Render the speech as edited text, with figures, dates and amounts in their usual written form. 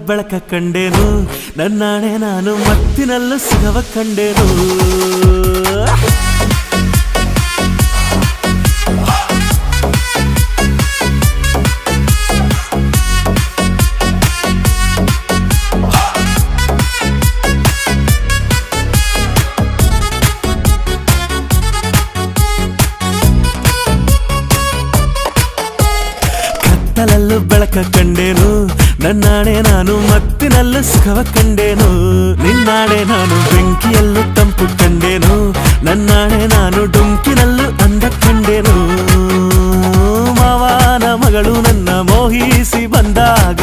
ಬೆಳಕ ಕಂಡೇನು ನನ್ನಾಣೆ ನಾನು ಮತ್ತಿನಲ್ಲೂ ಸುಖವ ಕಂಡೇನು ಕತ್ತಲಲ್ಲೂ ಬೆಳಕ ಕಂಡೇನು ನನ್ನಾಣೆ ನಾನು ಮತ್ತಿನಲ್ಲೂ ಸುಖವ ಕಂಡೇನು ನಿನ್ನಾಣೆ ನಾನು ಬೆಂಕಿಯಲ್ಲೂ ತಂಪು ಕಂಡೇನು ನನ್ನಾಣೆ ನಾನು ಡುಂಕಿನಲ್ಲೂ ಅಂದ ಕಂಡೇನು ಮಾವನ ಮಗಳು ನನ್ನ ಮೋಹಿಸಿ ಬಂದಾಗ